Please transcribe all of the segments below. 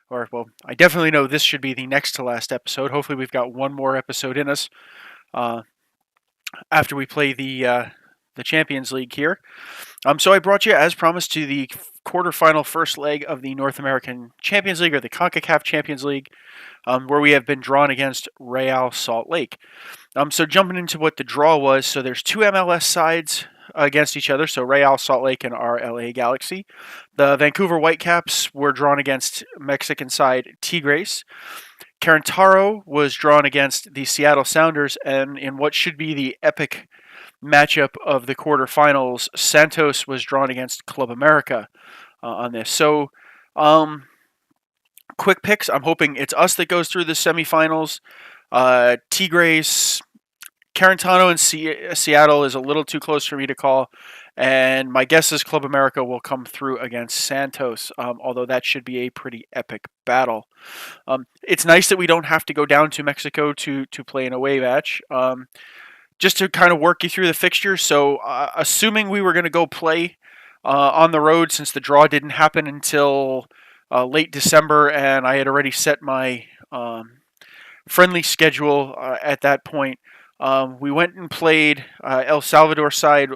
or well, I definitely know this should be the next to last episode. Hopefully, we've got one more episode in us uh, after we play the Champions League here. So I brought you, as promised, to the quarterfinal first leg of the North American Champions League, or the CONCACAF Champions League, where we have been drawn against Real Salt Lake. So jumping into what the draw was, so there's two MLS sides against each other, so Real Salt Lake and our LA Galaxy. The Vancouver Whitecaps were drawn against Mexican side Tigres. Carantaro was drawn against the Seattle Sounders, and in what should be the epic matchup of the quarterfinals, Santos was drawn against Club America on this. So, quick picks. I'm hoping it's us that goes through the semifinals. Tigres, Carantano and Seattle is a little too close for me to call, and my guess is Club America will come through against Santos, although that should be a pretty epic battle. It's nice that we don't have to go down to Mexico to play an away match. Just to kind of work you through the fixture, so assuming we were going to go play on the road, since the draw didn't happen until late December, and I had already set my friendly schedule at that point. We went and played El Salvador side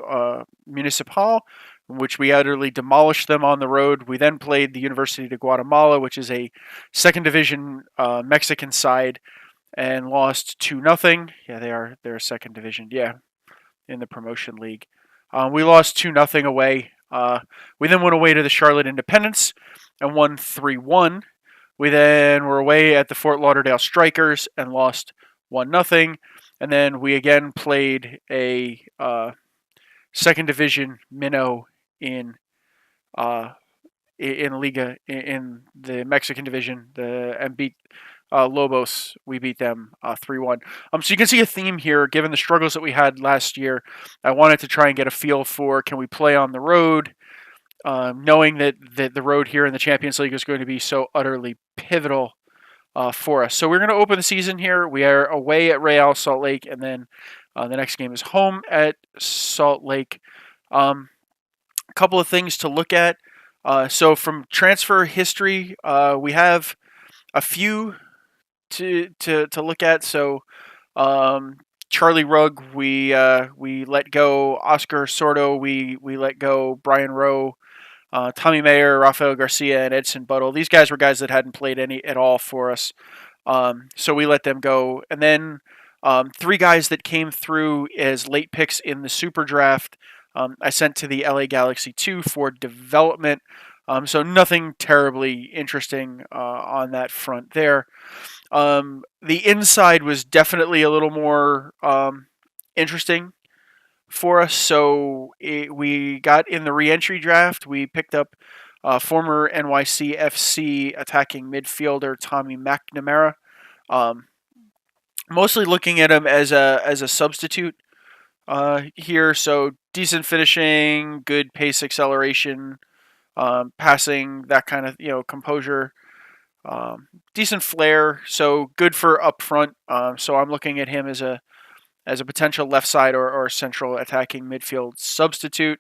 Municipal, which we utterly demolished them on the road. We then played the University de Guatemala, which is a second division Mexican side, and lost 2-0. Yeah, they're a second division. Yeah, in the promotion league. We lost 2-0 away. We then went away to the Charlotte Independents and won 3-1. We then were away at the Fort Lauderdale Strikers and lost 1-0. And then we again played a second division minnow in Liga in the Mexican division, and beat Lobos. We beat them 3-1. So you can see a theme here, given the struggles that we had last year. I wanted to try and get a feel for, can we play on the road, knowing that the road here in the Champions League is going to be so utterly pivotal for us. So we're going to open the season here. We are away at Real Salt Lake, and then the next game is home at Salt Lake. A couple of things to look at. So from transfer history, we have a few to look at. So Charlie Rugg, we let go. Oscar Sordo, we let go. Brian Rowe, Tommy Mayer, Rafael Garcia, and Edson Buttle. These guys were guys that hadn't played any at all for us, so we let them go. And then three guys that came through as late picks in the Super Draft, I sent to the LA Galaxy 2 for development. So nothing terribly interesting on that front there. The inside was definitely a little more interesting for us. So we got in the re-entry draft. We picked up former NYCFC attacking midfielder Tommy McNamara. Mostly looking at him as a substitute here. So decent finishing, good pace, acceleration, passing, that kind of composure. Decent flair, so good for up front. So I'm looking at him as a potential left side or central attacking midfield substitute.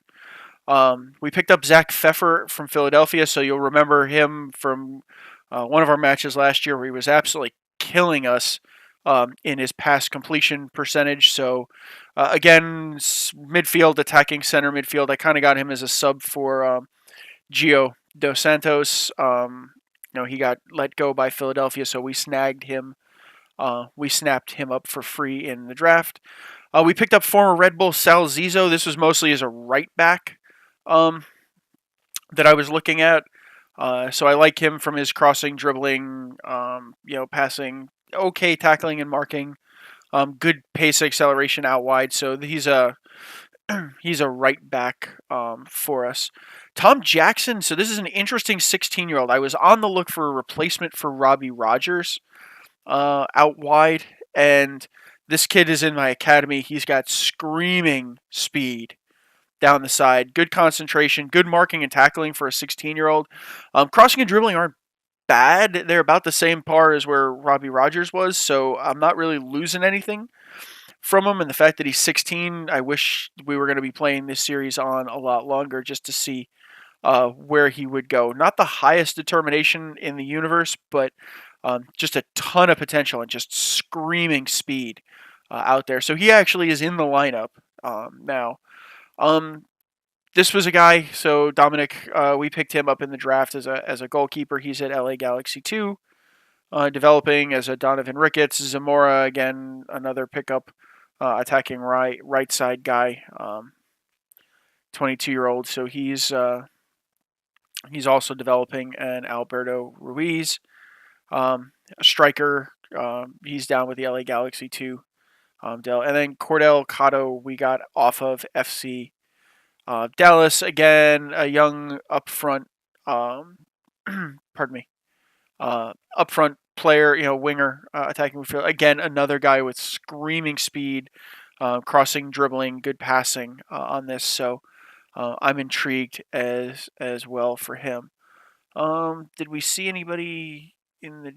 We picked up Zach Pfeffer from Philadelphia, so you'll remember him from one of our matches last year where he was absolutely killing us in his pass completion percentage. So again, midfield, attacking center midfield. I kind of got him as a sub for Gio Dos Santos. He got let go by Philadelphia, so we snagged him. We snapped him up for free in the draft. We picked up former Red Bull Sal Zizzo. This was mostly as a right back that I was looking at. So I like him from his crossing, dribbling, passing, okay tackling and marking, good pace, acceleration out wide. So he's a right back for us. Tom Jackson. So this is an interesting 16-year-old. I was on the look for a replacement for Robbie Rogers out wide, and this kid is in my academy. He's got screaming speed down the side, good concentration, good marking and tackling for a 16-year-old. Crossing and dribbling aren't bad. They're about the same par as where Robbie Rogers was, so I'm not really losing anything from him. And the fact that he's 16, I wish we were going to be playing this series on a lot longer just to see where he would go. Not the highest determination in the universe, but just a ton of potential and just screaming speed out there. So he actually is in the lineup now. Um, this was a guy. So Dominic, we picked him up in the draft as a goalkeeper. He's at LA Galaxy 2, developing as a Donovan Ricketts. Zamora again, another pickup, attacking right side guy. 22-year-old. So he's also developing, and Alberto Ruiz, a striker. He's down with the LA Galaxy too. And then Cordell Cotto we got off of FC Dallas, again, a young upfront, pardon me, upfront player, winger, attacking midfield. Again, another guy with screaming speed, crossing, dribbling, good passing on this. So I'm intrigued as well for him. Did we see anybody in the?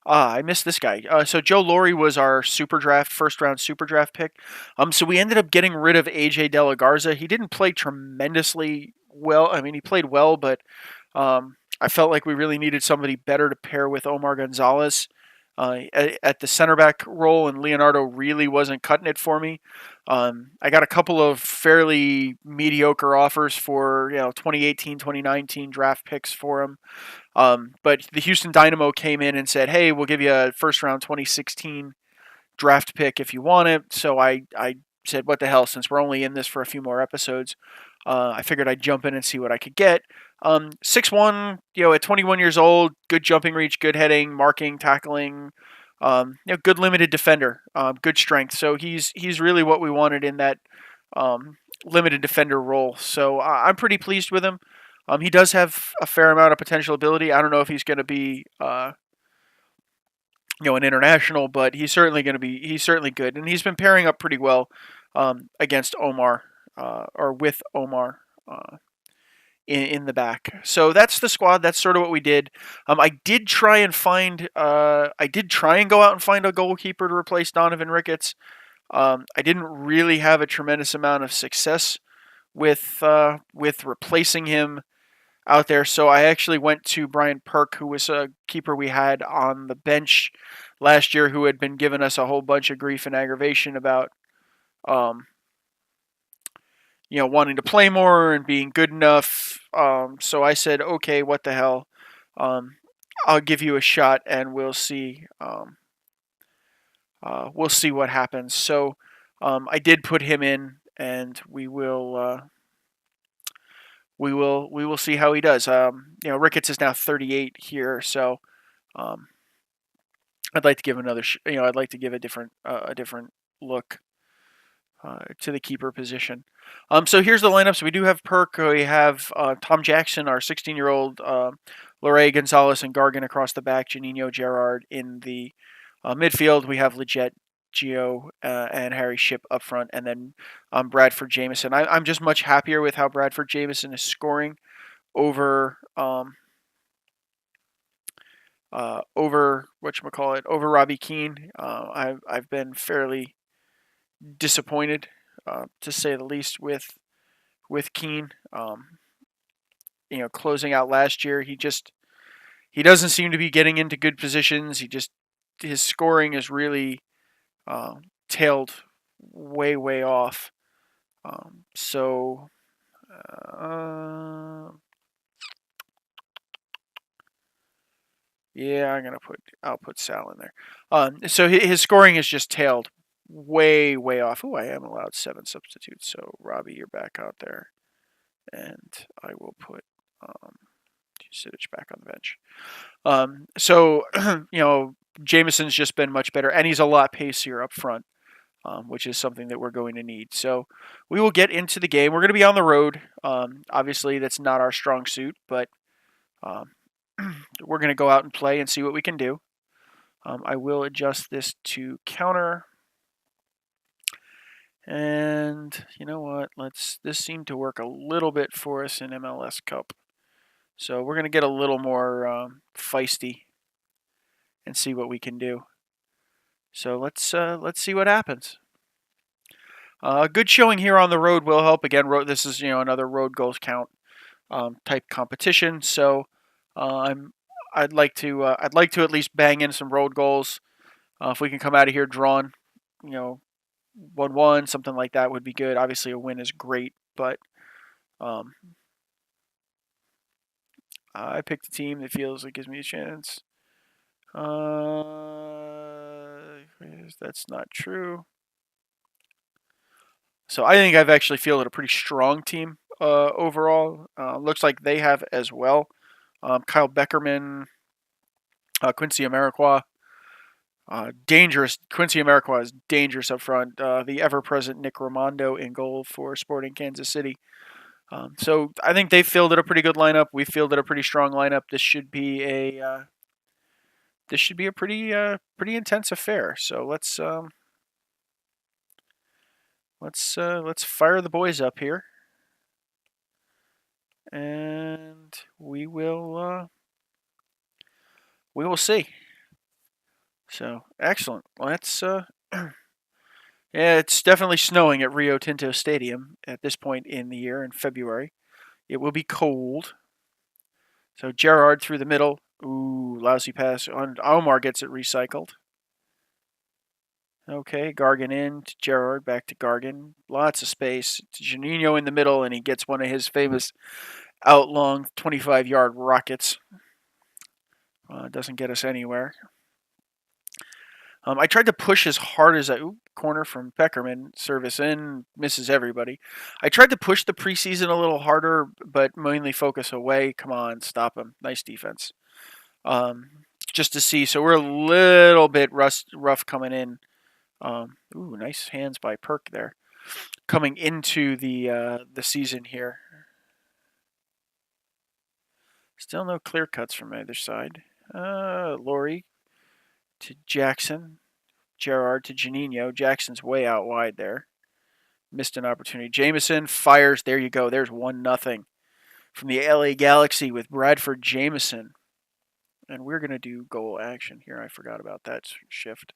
I missed this guy. So Joe Laurie was our first round super draft pick. So we ended up getting rid of AJ De La Garza. He didn't play tremendously well. I mean, he played well, but I felt like we really needed somebody better to pair with Omar Gonzalez at the center back role, and Leonardo really wasn't cutting it for me. I got a couple of fairly mediocre offers for 2018, 2019 draft picks for him. But the Houston Dynamo came in and said, "Hey, we'll give you a first round 2016 draft pick if you want it." So I said, "What the hell? Since we're only in this for a few more episodes, I figured I'd jump in and see what I could get." 6'1", at 21 years old, good jumping reach, good heading, marking, tackling, good limited defender, good strength. So he's really what we wanted in that limited defender role. So I'm pretty pleased with him. He does have a fair amount of potential ability. I don't know if he's going to be, an international, but he's certainly good, and he's been pairing up pretty well against Omar, or with Omar in the back. So that's the squad. That's sort of what we did. I did try and go out and find a goalkeeper to replace Donovan Ricketts. I didn't really have a tremendous amount of success with replacing him out there. So I actually went to Brian Perk, who was a keeper we had on the bench last year, who had been giving us a whole bunch of grief and aggravation about, wanting to play more and being good enough. So I said, okay, what the hell? I'll give you a shot, and we'll see. We'll see what happens. So I did put him in, and we will see how he does. Ricketts is now 38 here, so I'd like to give I'd like to give a different look to the keeper position. So here's the lineup. So we do have Perk. We have Tom Jackson, our 16-year-old, Lorray Gonzalez and Gargan across the back. Janino Gerard in the midfield. We have Leggett, Gio, and Harry Ship up front, and then Bradford Jameson. I'm just much happier with how Bradford Jameson is scoring over over Robbie Keane. I've been fairly disappointed, to say the least, with Keane. Closing out last year, he doesn't seem to be getting into good positions. His scoring is really tailed way off. So yeah, I'll put Sal in there. So his scoring is just tailed way off. Oh, I am allowed 7 substitutes. So Robbie, you're back out there, and I will put Sidic back on the bench. So Jameson's just been much better, and he's a lot pacier up front, which is something that we're going to need. So we will get into the game. We're going to be on the road. Obviously, that's not our strong suit, but we're going to go out and play and see what we can do. I will adjust this to counter. And you know what? This seemed to work a little bit for us in MLS Cup. So we're going to get a little more feisty and see what we can do. So let's see what happens. Good showing here on the road will help. Again, this is another road goals count type competition. So I'm I'd like to at least bang in some road goals. If we can come out of here drawn, you know, 1-1, something like that would be good. Obviously, a win is great, but um, I picked a team that feels like gives me a chance. That's not true. So I think I've actually fielded a pretty strong team overall. Looks like they have as well. Kyle Beckerman, Quincy Amarikwa. Dangerous. Quincy Amarikwa is dangerous up front. The ever-present Nick Raimondo in goal for Sporting Kansas City. So I think they fielded a pretty good lineup. We fielded a pretty strong lineup. This should be a pretty intense affair. So let's fire the boys up here, and we will see. So excellent. Let's yeah, it's definitely snowing at Rio Tinto Stadium at this point in the year in February. It will be cold. So Gerard through the middle. Ooh, lousy pass. Omar gets it recycled. Okay, Gargan in to Gerard, back to Gargan. Lots of space. To Janino in the middle, and he gets one of his famous out long 25-yard rockets. Doesn't get us anywhere. I tried to push as hard as corner from Beckerman, service in, misses everybody. I tried to push the preseason a little harder, but mainly focus away. Come on, stop him. Nice defense. Just to see, so we're a little bit rough coming in. Nice hands by Perk there. Coming into the season here. Still no clear cuts from either side. Laurie to Jackson. Gerard to Janino. Jackson's way out wide there. Missed an opportunity. Jameson fires. There you go. There's 1-0 from the LA Galaxy with Bradford Jameson. And we're going to do goal action here. I forgot about that shift.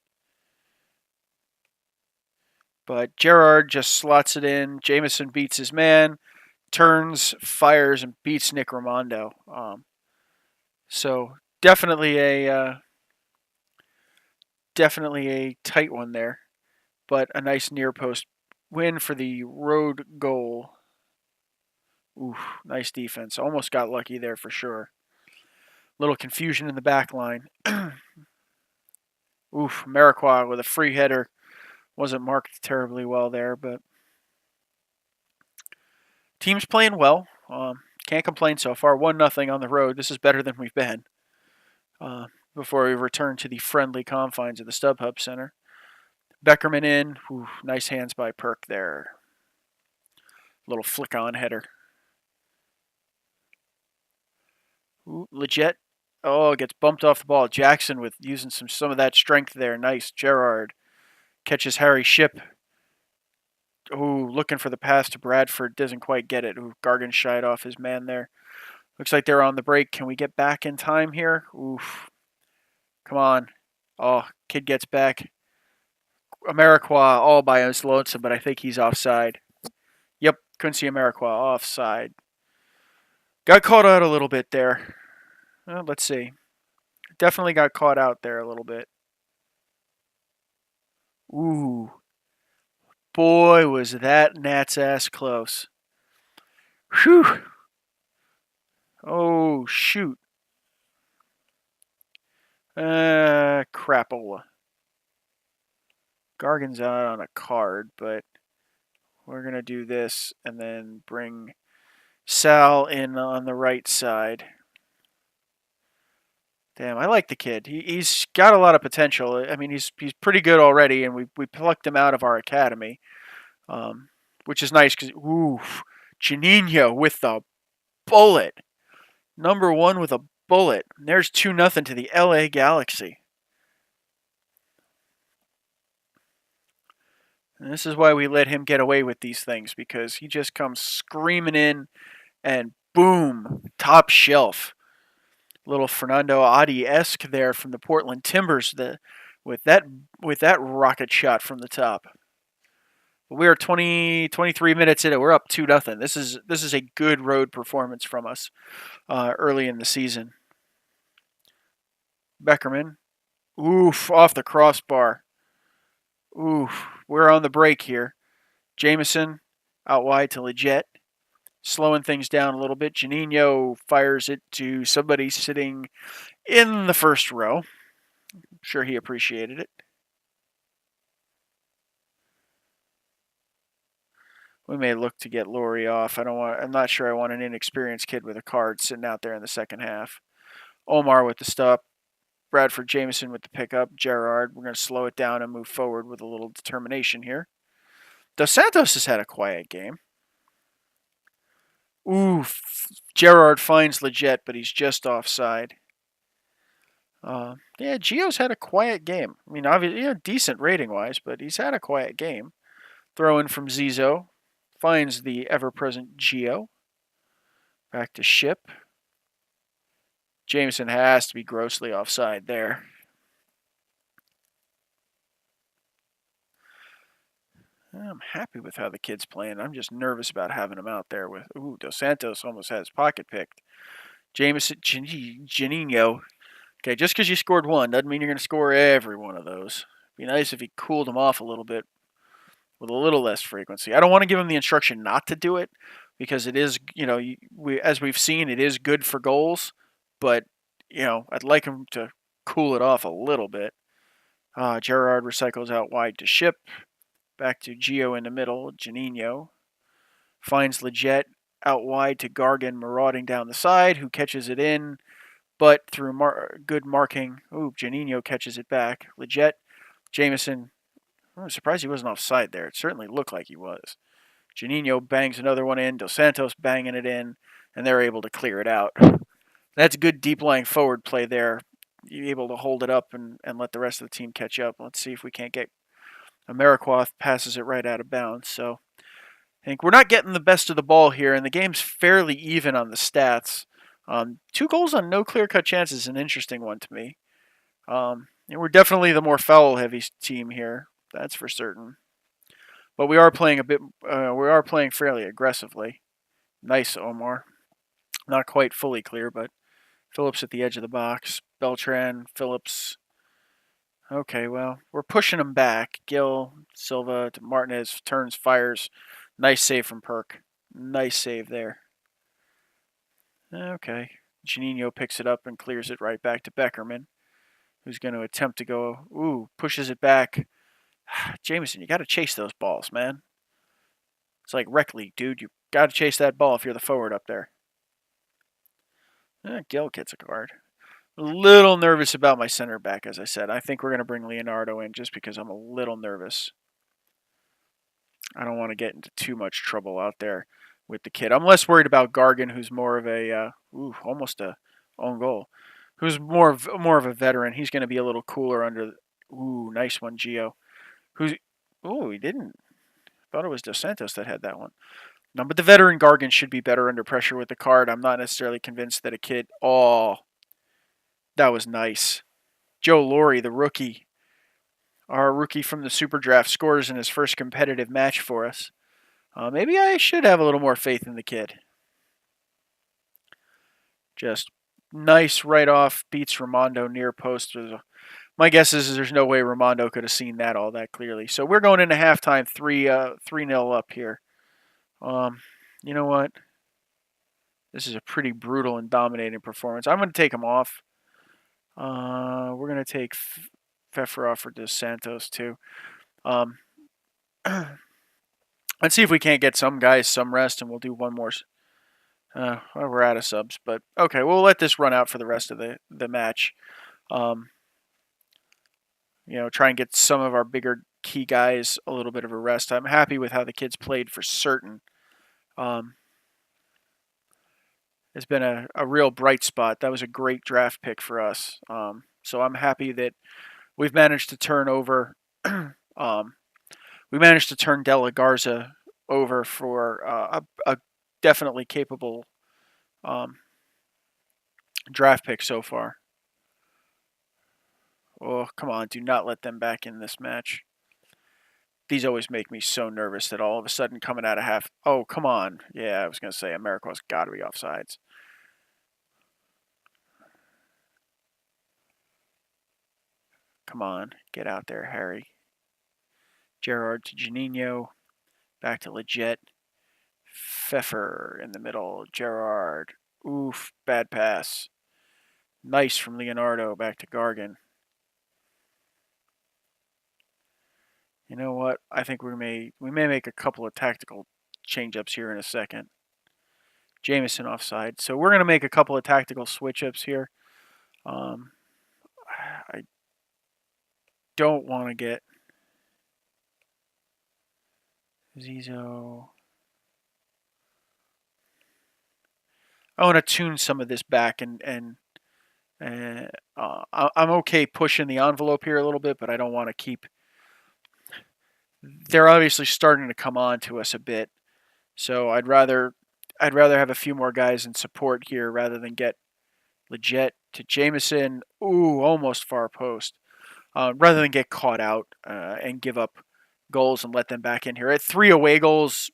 But Gerard just slots it in. Jameson beats his man, turns, fires, and beats Nick Raimondo. So definitely a tight one there, but a nice near post win for the road goal. Ooh, nice defense. Almost got lucky there for sure. Little confusion in the back line. Oof, Marquardt with a free header. Wasn't marked terribly well there, but team's playing well. Can't complain so far. 1-0 on the road. This is better than we've been. Before we return to the friendly confines of the StubHub Center. Beckerman in. Ooh, nice hands by Perk there. Little flick on header. Ooh, legit. Oh, gets bumped off the ball. Jackson with using some of that strength there. Nice. Gerard catches Harry Ship. Ooh, looking for the pass to Bradford. Doesn't quite get it. Ooh, Gargan shied off his man there. Looks like they're on the break. Can we get back in time here? Oof. Come on. Oh, kid gets back. Amarikwa all by his lonesome, but I think he's offside. Yep, Quincy Amarikwa offside. Got caught out a little bit there. Well, let's see. Definitely got caught out there a little bit. Ooh. Boy, was that Nat's ass close. Whew. Oh, shoot. Crapola. Gargan's out on a card, but we're going to do this and then bring Sal in on the right side. Damn, I like the kid. He's got a lot of potential. I mean, he's pretty good already, and we plucked him out of our academy, which is nice because, Janino with the bullet. Number 1 with a bullet. And there's 2-0 to the LA Galaxy. And this is why we let him get away with these things, because he just comes screaming in and boom, top shelf. Little Fernando Adi-esque there from the Portland Timbers with that rocket shot from the top. We are 23 minutes in it. We're up 2-0. This is a good road performance from us early in the season. Beckerman, oof, off the crossbar. Oof, we're on the break here. Jameson out wide to Leggett, slowing things down a little bit. Janino fires it to somebody sitting in the first row. I'm sure he appreciated it. We may look to get Laurie off. I'm not sure I want an inexperienced kid with a card sitting out there in the second half. Omar with the stop. Bradford Jameson with the pickup. Gerard, we're going to slow it down and move forward with a little determination here. Dos Santos has had a quiet game. Oof. Gerard finds Leggett, but he's just offside. Yeah, Gio's had a quiet game. I mean, obviously, decent rating-wise, but he's had a quiet game. Throw in from Zizo. Finds the ever-present Gio. Back to Ship. Jameson has to be grossly offside there. I'm happy with how the kid's playing. I'm just nervous about having him out there with. Ooh, Dos Santos almost had his pocket picked. Jameson, Janino. Okay, just because you scored one doesn't mean you're going to score every one of those. It'd be nice if he cooled him off a little bit with a little less frequency. I don't want to give him the instruction not to do it because it is, as we've seen, it is good for goals. But, I'd like him to cool it off a little bit. Gerard recycles out wide to Ship. Back to Gio in the middle. Janino finds Leggett out wide to Gargan marauding down the side, who catches it in. But through good marking, Janino catches it back. Leggett, Jameson, I'm surprised he wasn't offside there. It certainly looked like he was. Janino bangs another one in. Dos Santos banging it in, and they're able to clear it out. That's good deep-lying forward play there. You're able to hold it up and let the rest of the team catch up. Let's see if we can't get Ameriquoth passes it right out of bounds. So I think we're not getting the best of the ball here, and the game's fairly even on the stats. 2 goals on no clear-cut chances is an interesting one to me. We're definitely the more foul-heavy team here. That's for certain. But we are playing we are playing fairly aggressively. Nice, Omar. Not quite fully clear, but Phillips at the edge of the box. Beltran, Phillips. Okay, well, we're pushing them back. Gill, Silva, to Martinez, turns, fires. Nice save from Perk. Nice save there. Okay. Janino picks it up and clears it right back to Beckerman, who's going to attempt to go, pushes it back. Jameson, you got to chase those balls, man. It's like rec league, dude. You got to chase that ball if you're the forward up there. Gill gets a card. A little nervous about my center back, as I said. I think we're going to bring Leonardo in just because I'm a little nervous. I don't want to get into too much trouble out there with the kid. I'm less worried about Gargan, who's more of a almost a own goal, who's more of a veteran. He's going to be a little cooler under. Nice one, Gio. He didn't. Thought it was Dos Santos that had that one. No, but the veteran Gargan should be better under pressure with the card. I'm not necessarily convinced that a kid. Oh, that was nice. Joe Laurie, the rookie, our rookie from the Super Draft, scores in his first competitive match for us. Maybe I should have a little more faith in the kid. Just nice right off, beats Ramondo near post. My guess is there's no way Ramondo could have seen that all that clearly. So we're going into halftime 3-0 up here. You know what? This is a pretty brutal and dominating performance. I'm going to take him off. We're going to take Pfeffer off for Dos Santos too. Let's see if we can't get some guys some rest, and we'll do one more. We're out of subs, but okay, we'll let this run out for the rest of the match. Try and get some of our bigger key guys a little bit of a rest. I'm happy with how the kids played for certain. It's been a real bright spot. That was a great draft pick for us. So I'm happy that we've managed to turn over. We managed to turn De La Garza over for a definitely capable draft pick so far. Oh, come on. Do not let them back in this match. These always make me so nervous that all of a sudden coming out of half. Oh, come on. Yeah, I was going to say Ameriqua's got to be offsides. Come on. Get out there, Harry. Gerard to Janino. Back to Leggett. Pfeffer in the middle. Gerard. Oof. Bad pass. Nice from Leonardo. Back to Gargan. You know what? I think we may make a couple of tactical change-ups here in a second. Jameson offside. So we're going to make a couple of tactical switch-ups here. I don't want to get Zizo. I want to tune some of this back and I'm okay pushing the envelope here a little bit, but I don't want to keep. They're obviously starting to come on to us a bit, so I'd rather have a few more guys in support here rather than get Leggett to Jameson. Ooh, almost far post. Rather than get caught out and give up goals and let them back in here. At 3 away goals,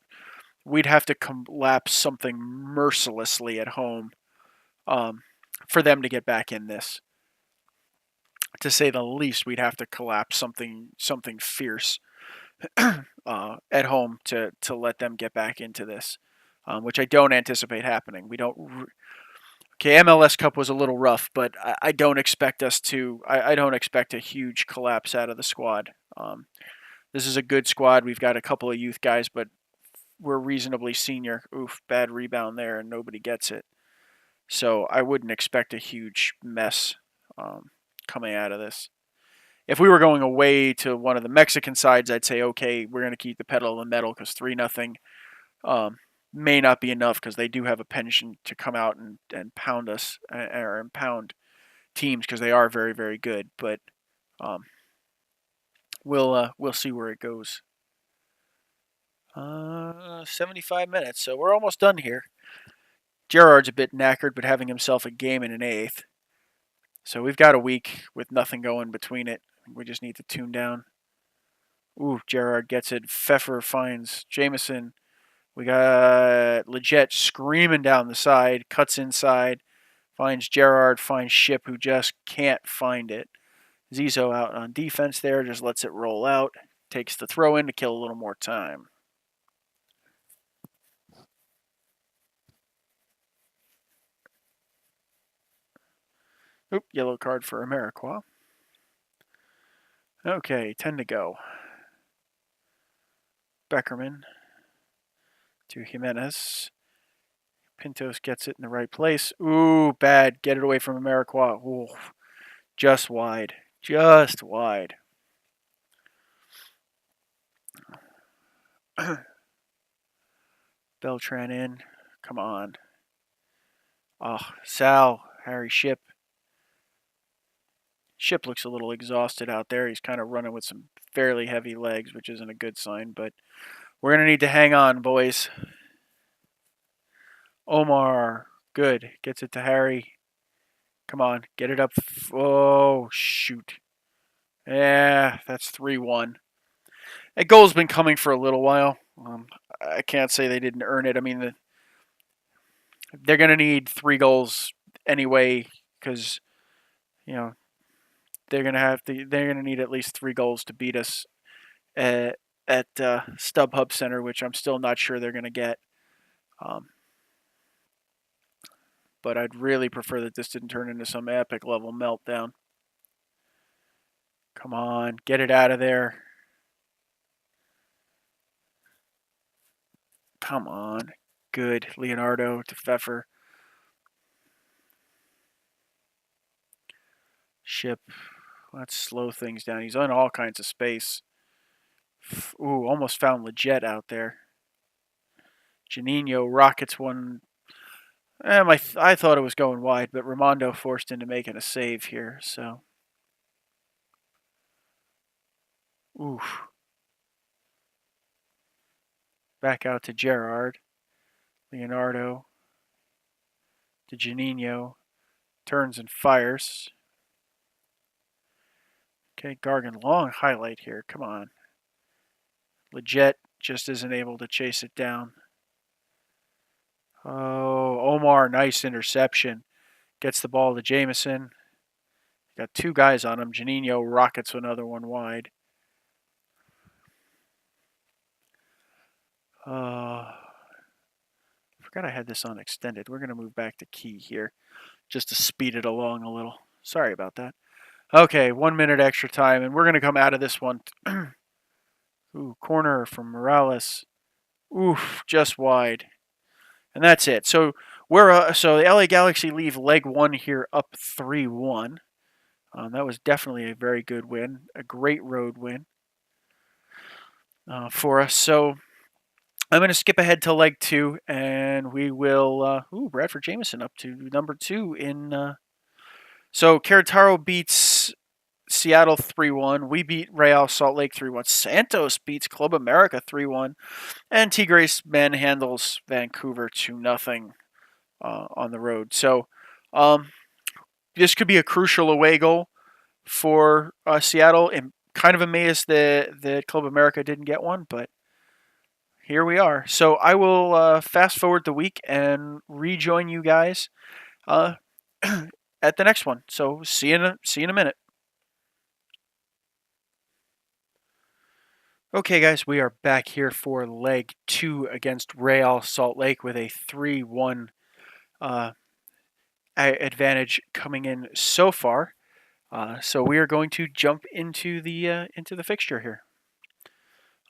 we'd have to collapse something mercilessly at home for them to get back in this. To say the least, we'd have to collapse something fierce at home to let them get back into this, which I don't anticipate happening. We don't. Okay, MLS Cup was a little rough, but I don't expect us to. I don't expect a huge collapse out of the squad. This is a good squad. We've got a couple of youth guys, but we're reasonably senior. Oof, bad rebound there, and nobody gets it. So I wouldn't expect a huge mess coming out of this. If we were going away to one of the Mexican sides, I'd say, okay, we're going to keep the pedal to the metal because 3-0 may not be enough because they do have a penchant to come out and pound us or pound teams because they are very, very good. But we'll see where it goes. 75 minutes, so we're almost done here. Gerard's a bit knackered, but having himself a game in an eighth. So we've got a week with nothing going between it. We just need to tune down. Ooh, Gerard gets it. Pfeffer finds Jameson. We got Leggett screaming down the side, cuts inside, finds Gerard, finds Ship, who just can't find it. Zizo out on defense there, just lets it roll out. Takes the throw in to kill a little more time. Oop, yellow card for Ameriqua. Okay, 10 to go. Beckerman to Jimenez. Pintos gets it in the right place. Ooh, bad. Get it away from Ameriqua. Ooh, just wide. Just wide. Beltran in. Come on. Oh, Sal. Harry Ship. Ship looks a little exhausted out there. He's kind of running with some fairly heavy legs, which isn't a good sign, but we're going to need to hang on, boys. Omar. Good. Gets it to Harry. Come on. Get it up. Oh, shoot. Yeah, that's 3-1. That goal's been coming for a little while. I can't say they didn't earn it. I mean, they're going to need 3 goals anyway because, you know, they're going to need at least 3 goals to beat us at StubHub Center, which I'm still not sure they're going to get. But I'd really prefer that this didn't turn into some epic level meltdown. Come on, get it out of there. Come on. Good. Leonardo to Pfeffer. Ship. Let's slow things down. He's on all kinds of space. Ooh, almost found Leggett out there. Janino rockets one. I thought it was going wide, but Raimondo forced into making a save here, so. Oof. Back out to Gerard. Leonardo to Janino. Turns and fires. Okay, Gargan, long highlight here. Come on. Leggett just isn't able to chase it down. Oh, Omar, nice interception. Gets the ball to Jamison. Got two guys on him. Janino rockets another one wide. Forgot I had this on extended. We're going to move back to key here just to speed it along a little. Sorry about that. Okay, 1 minute extra time, and we're going to come out of this one. Ooh, corner from Morales. Oof, just wide. And that's it. So so the LA Galaxy leave leg one here up 3-1. That was definitely a very good win, a great road win for us. So I'm going to skip ahead to leg two, and we will. Bradford Jamison up to number 2 in. So Querétaro beats Seattle 3-1. We beat Real Salt Lake 3-1. Santos beats Club America 3-1. And Tigres manhandles Vancouver 2-0 on the road. So this could be a crucial away goal for Seattle. I'm kind of amazed that Club America didn't get one, but here we are. So I will fast forward the week and rejoin you guys at the next one. So see you in a minute. Okay, guys, we are back here for leg 2 against Real Salt Lake with a 3-1 advantage coming in so far. So we are going to jump into the fixture here.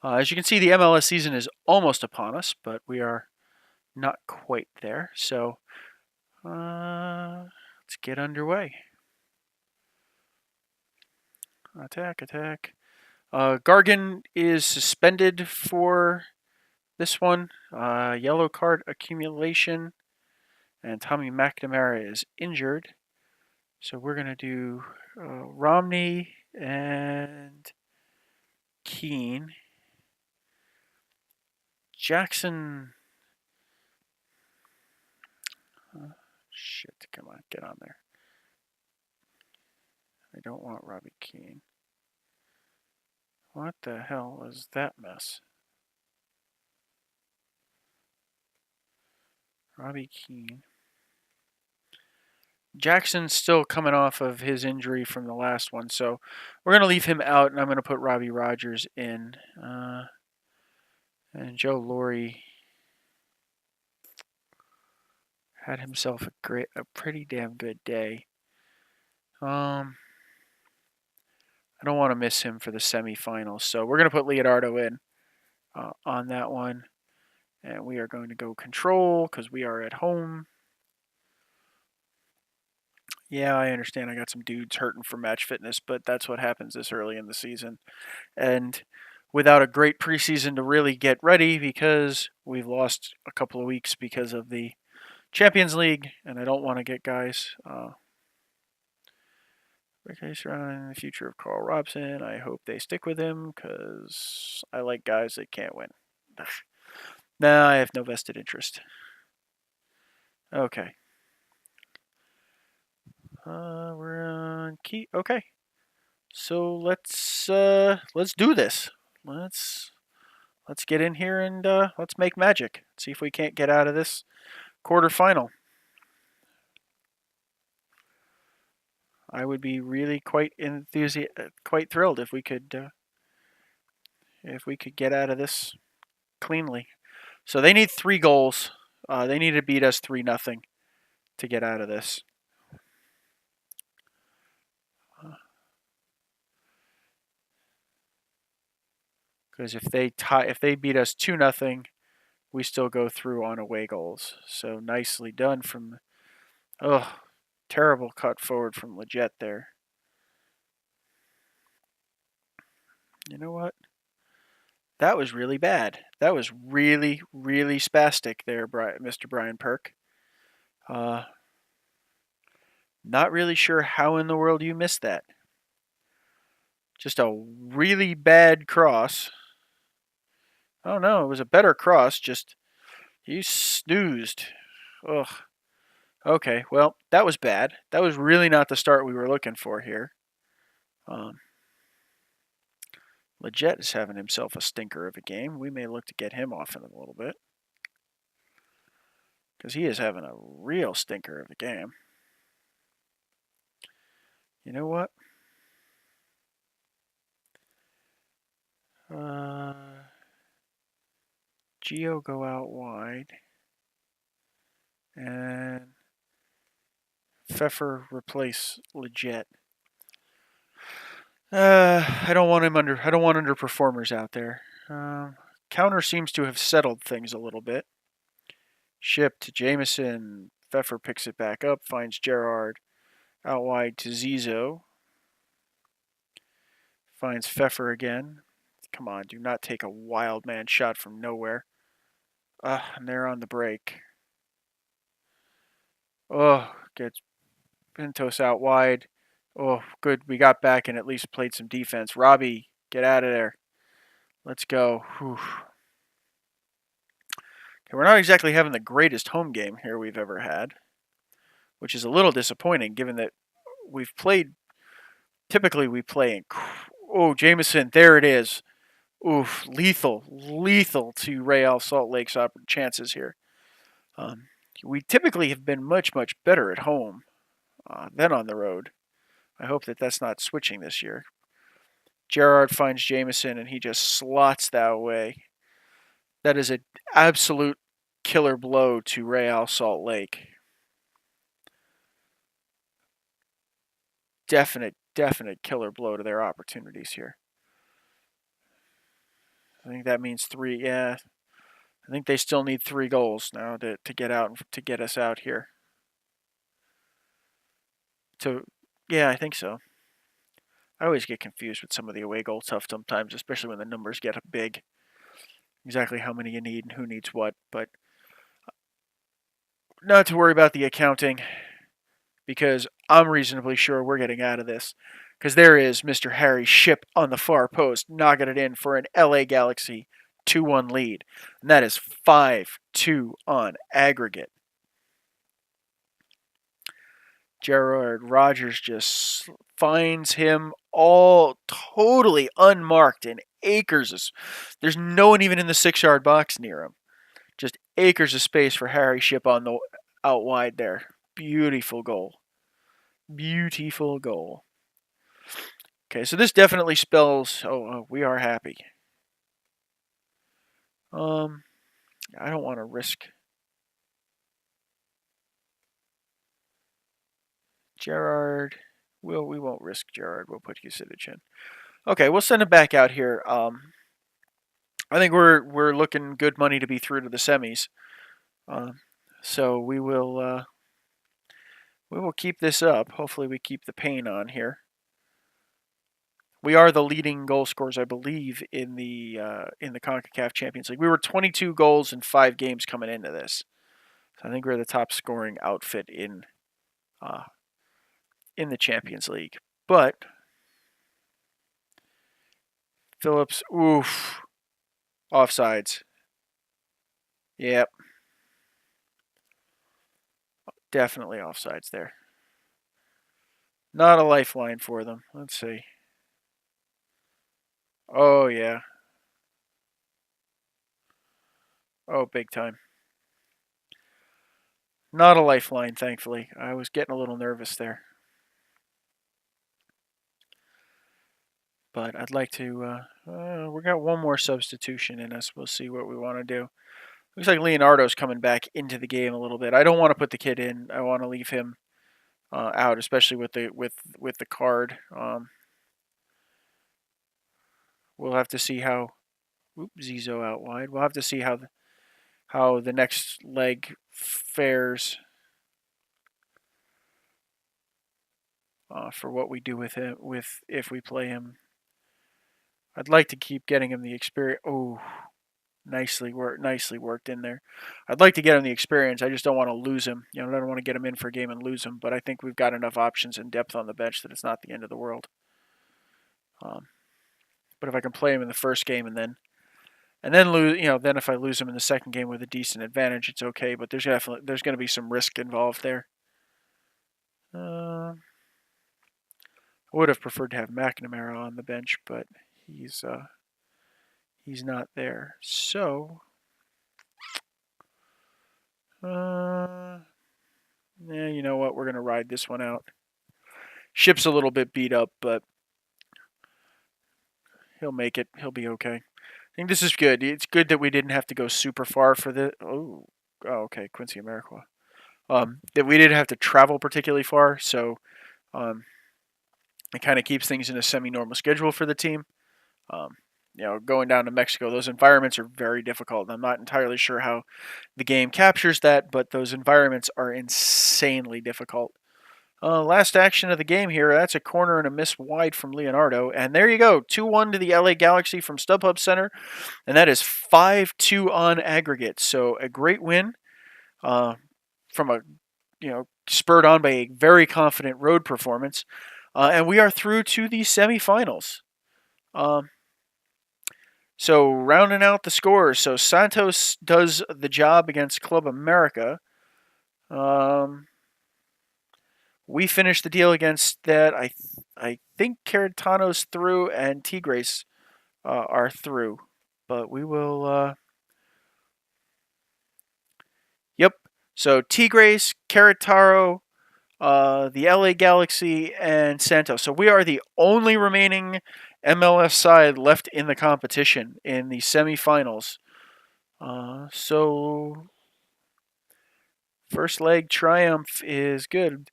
As you can see, the MLS season is almost upon us, but we are not quite there. So let's get underway. Attack. Gargan is suspended for this one. Yellow card accumulation. And Tommy McNamara is injured. So we're going to do Romney and Keane. Jackson. Shit, come on, get on there. I don't want Robbie Keane. What the hell is that mess? Robbie Keane. Jackson's still coming off of his injury from the last one, so we're going to leave him out, and I'm going to put Robbie Rogers in. And Joe Laurie had himself a pretty damn good day. I don't want to miss him for the semifinals, so we're going to put Leonardo in on that one. And we are going to go control because we are at home. Yeah, I understand I got some dudes hurting for match fitness, but that's what happens this early in the season. And without a great preseason to really get ready, because we've lost a couple of weeks because of the Champions League, and I don't want to get guys surrounding the future of Carl Robson. I hope they stick with him because I like guys that can't win. Nah, I have no vested interest. Okay. We're on key. Okay. So let's do this. Let's get in here and let's make magic. See if we can't get out of this quarterfinal. I would be really quite thrilled if we could get out of this cleanly. So they need 3 goals. They need to beat us 3-0 to get out of this. Because if they beat us 2-0, we still go through on away goals. So nicely done from. Terrible cut forward from Leggett there. You know what? That was really bad. That was really, really spastic there, Mr. Brian Perk. Not really sure how in the world you missed that. Just a really bad cross. Oh no, it was a better cross, just you snoozed. Ugh. Okay, well, that was bad. That was really not the start we were looking for here. Leggett is having himself a stinker of a game. We may look to get him off in a little bit, because he is having a real stinker of a game. You know what? Geo go out wide. And Pfeffer replace Leggett. I don't want him under. I don't want underperformers out there. Counter seems to have settled things a little bit. Ship to Jameson. Pfeffer picks it back up. Finds Gerard out wide to Zizo. Finds Pfeffer again. Come on, do not take a wild man shot from nowhere. And they're on the break. Oh, gets Pintos out wide. Oh, good. We got back and at least played some defense. Robbie, get out of there. Let's go. Whew. Okay, we're not exactly having the greatest home game here we've ever had, which is a little disappointing given that we've played. Typically, we play in. Oh, Jameson, there it is. Oof, lethal to Real Salt Lake's chances here. We typically have been much better at home than on the road. I hope that that's not switching this year. Gerard finds Jameson and he just slots that away. That is an absolute killer blow to Real Salt Lake. Definite killer blow to their opportunities here. I think that means 3. Yeah, I think they still need 3 goals now to get out, to get us out here. Yeah, I think so. I always get confused with some of the away goal stuff sometimes, especially when the numbers get big. Exactly how many you need and who needs what, but not to worry about the accounting, because I'm reasonably sure we're getting out of this. Because there is Mr. Harry Ship on the far post, knocking it in for an LA Galaxy 2-1 lead. And that is 5-2 on aggregate. Gerard Rogers just finds him all totally unmarked in acres. There's no one even in the 6-yard box near him. Just acres of space for Harry Ship on the out wide there. Beautiful goal. Beautiful goal. Okay, so this definitely spells, we are happy. I don't want to risk Gerard. We won't risk Gerard. We'll put Kusidic in. Okay, we'll send him back out here. I think we're looking good money to be through to the semis. So we will keep this up. Hopefully we keep the pain on here. We are the leading goal scorers, I believe, in the CONCACAF Champions League. We were 22 goals in 5 games coming into this. So I think we're the top scoring outfit in the Champions League. But Phillips, oof, offsides. Yep. Definitely offsides there. Not a lifeline for them. Let's see. Oh, yeah. Oh, big time. Not a lifeline, thankfully. I was getting a little nervous there. But I'd like to... we got one more substitution in us. We'll see what we want to do. Looks like Leonardo's coming back into the game a little bit. I don't want to put the kid in. I want to leave him out, especially with the card. We'll have to see how... Zizo out wide. We'll have to see how the next leg fares for what we do with him. If we play him, I'd like to keep getting him the experience. Oh, nicely worked in there. I'd like to get him the experience. I just don't want to lose him. I don't want to get him in for a game and lose him. But I think we've got enough options and depth on the bench that it's not the end of the world. But if I can play him in the first game and then lose, then if I lose him in the second game with a decent advantage, it's okay. But there's going to be some risk involved there. I would have preferred to have McNamara on the bench, but he's not there. So, yeah, you know what? We're gonna ride this one out. Ship's a little bit beat up, but he'll make it. He'll be okay. I think this is good. It's good that we didn't have to go super far for the. Okay, Quincy Amarikwa. That we didn't have to travel particularly far, so it kind of keeps things in a semi-normal schedule for the team. Going down to Mexico, those environments are very difficult. I'm not entirely sure how the game captures that, but those environments are insanely difficult. Last action of the game here. That's a corner and a miss wide from Leonardo. And there you go. 2-1 to the LA Galaxy from StubHub Center. And that is 5-2 on aggregate. So a great win from a, spurred on by a very confident road performance. And we are through to the semifinals. So rounding out the scores. So Santos does the job against Club America. We finished the deal against that. I think Caretano's through and Tigres are through. But we will... Yep. So Tigres, Querétaro, the LA Galaxy, and Santos. So we are the only remaining MLS side left in the competition in the semifinals. So first leg triumph is good.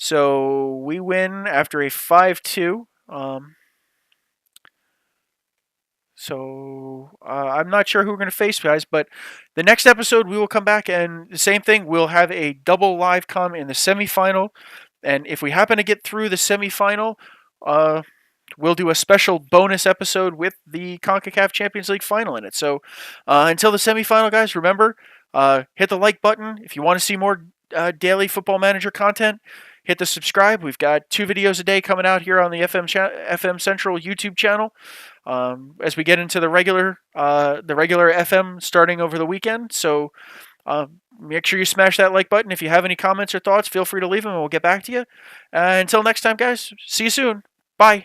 So we win after a 5-2. I'm not sure who we're going to face, guys, but the next episode we will come back and the same thing. We'll have a double live com in the semifinal, and if we happen to get through the semifinal, we'll do a special bonus episode with the CONCACAF Champions League final in it. So until the semifinal, guys, remember, hit the like button if you want to see more daily Football Manager content. Hit the subscribe. We've got 2 videos a day coming out here on the FM Central YouTube channel. As we get into the regular FM starting over the weekend. So make sure you smash that like button. If you have any comments or thoughts, feel free to leave them and we'll get back to you. Until next time, guys, see you soon. Bye.